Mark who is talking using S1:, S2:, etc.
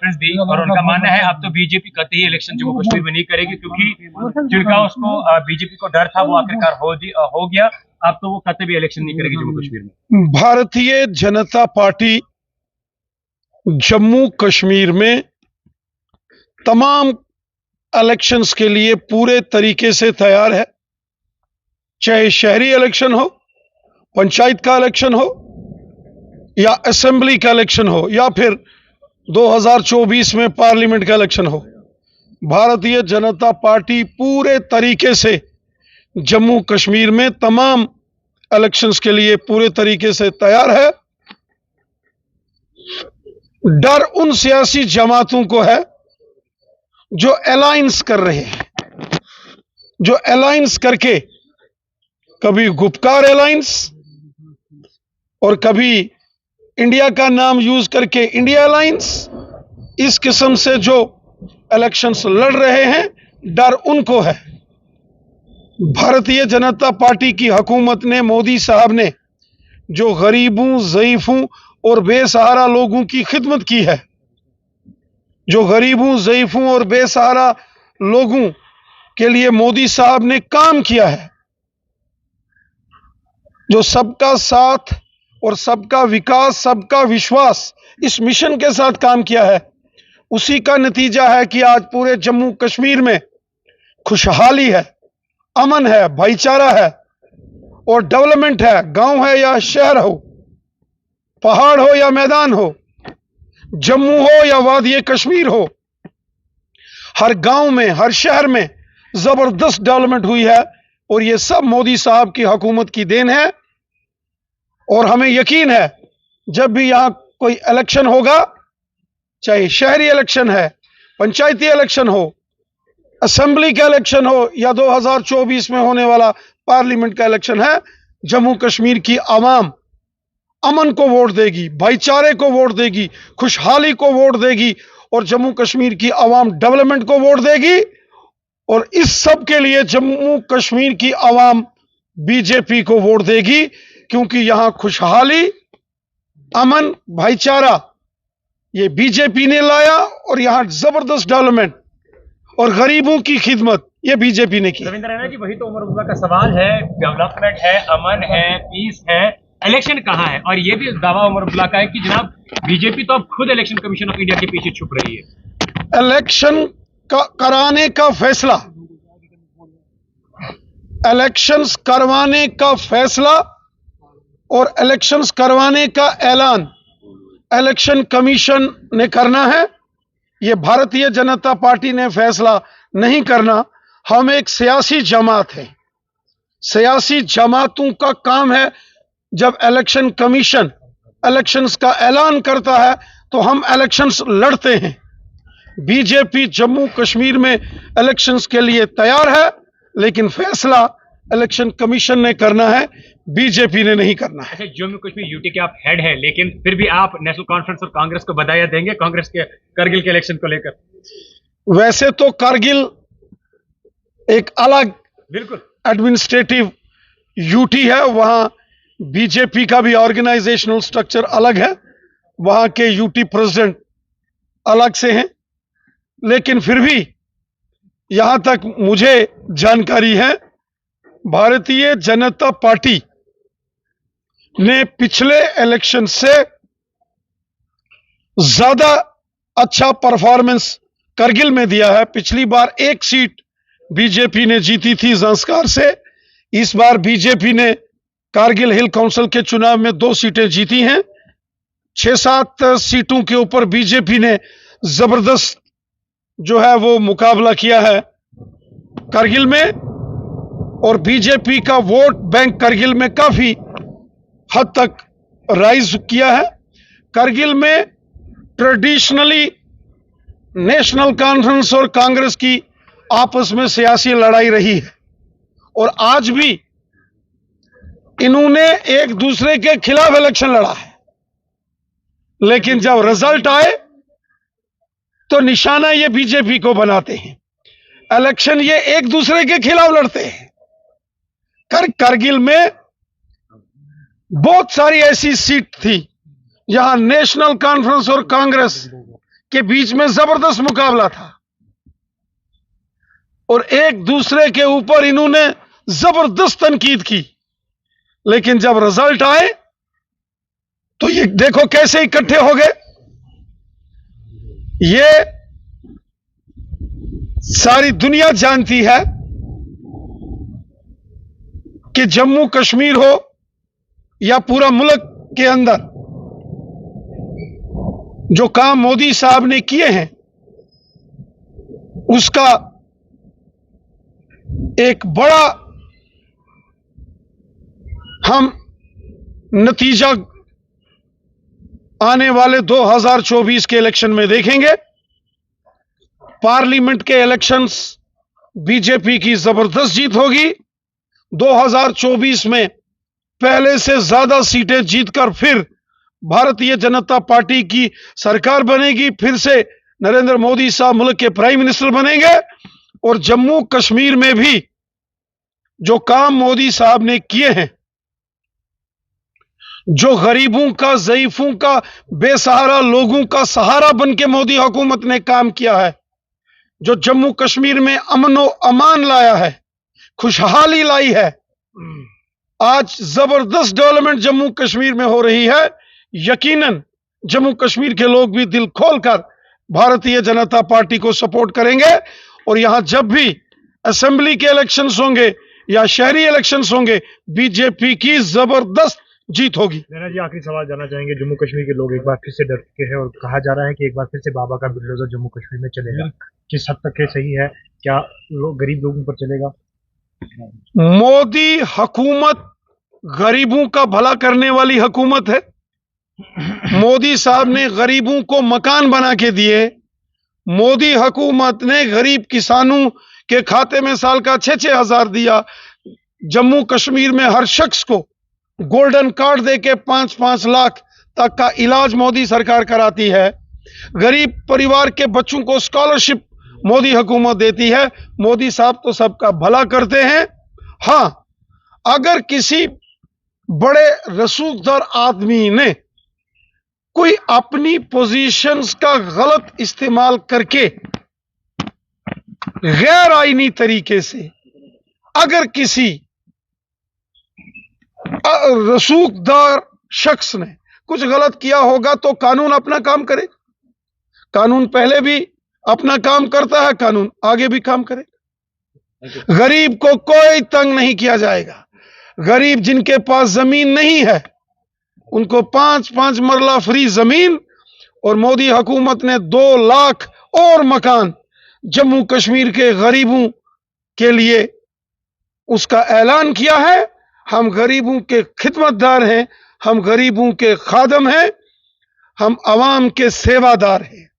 S1: Conference दी और उनका मानना है अब तो बीजेपी कतई ही इलेक्शन जम्मू कश्मीर में नहीं करेगी, क्योंकि जिनका उसको बीजेपी को डर था वो आखिरकार हो गया। अब तो वो कतई भी इलेक्शन नहीं करेगी जम्मू कश्मीर में।
S2: भारतीय जनता पार्टी जम्मू कश्मीर में तमाम इलेक्शंस के लिए पूरे तरीके से तैयार है, चाहे शहरी इलेक्शन हो, पंचायत का इलेक्शन हो या असेंबली का इलेक्शन हो या फिर 2024 में पार्लियामेंट का इलेक्शन हो। भारतीय जनता पार्टी पूरे तरीके से जम्मू कश्मीर में तमाम इलेक्शंस के लिए पूरे तरीके से तैयार है। डर उन सियासी जमातों को है जो अलायंस कर रहे हैं, जो अलायंस करके कभी गुपकार अलायंस और कभी इंडिया का नाम यूज करके इंडिया अलायंस, इस किस्म से जो इलेक्शंस लड़ रहे हैं, डर उनको है। भारतीय जनता पार्टी की हुकूमत ने, मोदी साहब ने जो गरीबों, ज़ईफों और बेसहारा लोगों की खिदमत की है, जो गरीबों, ज़ईफों और बेसहारा लोगों के लिए मोदी साहब ने काम किया है, जो सबका साथ और सबका विकास, सबका विश्वास, इस मिशन के साथ काम किया है, उसी का नतीजा है कि आज पूरे जम्मू कश्मीर में खुशहाली है, अमन है, भाईचारा है और डेवलपमेंट है। गांव है या शहर हो, पहाड़ हो या मैदान हो, जम्मू हो या वादी कश्मीर हो, हर गांव में, हर शहर में जबरदस्त डेवलपमेंट हुई है और यह सब मोदी साहब की हुकूमत की देन है। और हमें यकीन है जब भी यहां कोई इलेक्शन होगा, चाहे शहरी इलेक्शन है, पंचायती इलेक्शन हो, असेंबली का इलेक्शन हो या 2024 में होने वाला पार्लियामेंट का इलेक्शन है, जम्मू कश्मीर की आवाम अमन को वोट देगी, भाईचारे को वोट देगी, खुशहाली को वोट देगी और जम्मू कश्मीर की आवाम डेवलपमेंट को वोट देगी। और इस सब के लिए जम्मू कश्मीर की आवाम बीजेपी को वोट देगी, क्योंकि यहां खुशहाली, अमन, भाईचारा ये बीजेपी ने लाया और यहां जबरदस्त डेवलपमेंट और गरीबों की खिदमत ये बीजेपी ने की।
S1: रविंद्र रैना जी, वही तो उमर अब्दुल्ला का सवाल है, डेवलपमेंट है, अमन है, पीस है, इलेक्शन कहां है? और ये भी दावा उमर अब्दुल्ला का है कि जनाब बीजेपी तो अब खुद इलेक्शन कमीशन ऑफ इंडिया के पीछे छुप रही है।
S2: इलेक्शन कराने का फैसला, इलेक्शंस करवाने का फैसला और इलेक्शंस करवाने का ऐलान इलेक्शन कमीशन ने करना है। यह भारतीय जनता पार्टी ने फैसला नहीं करना। हम एक सियासी जमात है, सियासी जमातों का काम है, जब इलेक्शन कमीशन इलेक्शंस का ऐलान करता है तो हम इलेक्शंस लड़ते हैं। बीजेपी जम्मू कश्मीर में इलेक्शंस के लिए तैयार है, लेकिन फैसला इलेक्शन कमीशन ने करना है, बीजेपी ने नहीं करना है।
S1: अच्छा, जम्मू कश्मीर यूटी के आप हेड हैं, लेकिन फिर भी आप नेशनल कॉन्फ्रेंस और कांग्रेस को बधाई देंगे कांग्रेस के करगिल के इलेक्शन को लेकर?
S2: वैसे तो करगिल एक अलग
S1: बिल्कुल
S2: एडमिनिस्ट्रेटिव यूटी है, वहां बीजेपी का भी ऑर्गेनाइजेशनल स्ट्रक्चर अलग है, वहां के यूटी प्रेसिडेंट अलग से हैं, लेकिन फिर भी यहां तक मुझे जानकारी है, भारतीय जनता पार्टी ने पिछले इलेक्शन से ज्यादा अच्छा परफॉर्मेंस करगिल में दिया है। पिछली बार एक सीट बीजेपी ने जीती थी ज़ंस्कार से, इस बार बीजेपी ने कारगिल हिल काउंसिल के चुनाव में 2 सीटें जीती हैं। 6-7 सीटों के ऊपर बीजेपी ने जबरदस्त जो है वो मुकाबला किया है करगिल में, और बीजेपी का वोट बैंक करगिल में काफी हद तक राइज किया है। करगिल में ट्रेडिशनली नेशनल कॉन्फ्रेंस और कांग्रेस की आपस में सियासी लड़ाई रही है और आज भी इन्होंने एक दूसरे के खिलाफ इलेक्शन लड़ा है, लेकिन जब रिजल्ट आए तो निशाना ये बीजेपी को बनाते हैं। इलेक्शन ये एक दूसरे के खिलाफ लड़ते हैं। करगिल में बहुत सारी ऐसी सीट थी जहां नेशनल कॉन्फ्रेंस और कांग्रेस के बीच में जबरदस्त मुकाबला था और एक दूसरे के ऊपर इन्होंने जबरदस्त तनकीद की, लेकिन जब रिजल्ट आए तो ये देखो कैसे इकट्ठे हो गए। ये सारी दुनिया जानती है कि जम्मू कश्मीर हो या पूरा मुल्क के अंदर जो काम मोदी साहब ने किए हैं उसका एक बड़ा हम नतीजा आने वाले 2024 के इलेक्शन में देखेंगे। पार्लियामेंट के इलेक्शंस बीजेपी की जबरदस्त जीत होगी। 2024 में पहले से ज्यादा सीटें जीतकर फिर भारतीय जनता पार्टी की सरकार बनेगी, फिर से नरेंद्र मोदी साहब मुल्क के प्राइम मिनिस्टर बनेंगे और जम्मू कश्मीर में भी जो काम मोदी साहब ने किए हैं, जो गरीबों का, ज़ईफों का, बेसहारा लोगों का सहारा बनके मोदी हुकूमत ने काम किया है, जो जम्मू कश्मीर में अमन व अमान लाया है, खुशहाली लाई है। आज जबरदस्त डेवलपमेंट जम्मू कश्मीर में हो रही है। यकीनन जम्मू कश्मीर के लोग भी दिल खोलकर भारतीय जनता पार्टी को सपोर्ट करेंगे और यहां जब भी असेंबली के इलेक्शंस होंगे या शहरी इलेक्शंस होंगे, बीजेपी की जबरदस्त जीत होगी।
S3: नैना जी, आखिरी सवाल जानना चाहेंगे। जम्मू कश्मीर के लोग एक बार फिर से डर चुके हैं और कहा जा रहा है कि एक बार फिर से बाबा का बुलडोजर जम्मू कश्मीर में चलेगा। किस हद तक ये सही है? क्या गरीब लोगों पर चलेगा?
S2: मोदी हुकूमत गरीबों का भला करने वाली हुकूमत है। मोदी साहब ने गरीबों को मकान बना के दिए। मोदी हुकूमत ने गरीब किसानों के खाते में साल का 6-6 हजार दिया। जम्मू कश्मीर में हर शख्स को गोल्डन कार्ड देके 5-5 लाख तक का इलाज मोदी सरकार कराती है। गरीब परिवार के बच्चों को स्कॉलरशिप मोदी हुकूमत देती है। मोदी साहब तो सबका भला करते हैं। हां, अगर किसी बड़े रसूखदार आदमी ने कोई अपनी पोजीशंस का गलत इस्तेमाल करके गैर आईनी तरीके से अगर किसी रसूखदार शख्स ने कुछ गलत किया होगा तो कानून अपना काम करे। कानून पहले भी अपना काम करता है, कानून आगे भी काम करे। गरीब को कोई तंग नहीं किया जाएगा। गरीब जिनके पास जमीन नहीं है उनको 5-5 मरला फ्री जमीन और मोदी हुकूमत ने 2 लाख और मकान जम्मू कश्मीर के गरीबों के लिए उसका ऐलान किया है। हम गरीबों के खिदमतदार हैं, हम गरीबों के खादम हैं, हम अवाम के सेवादार हैं।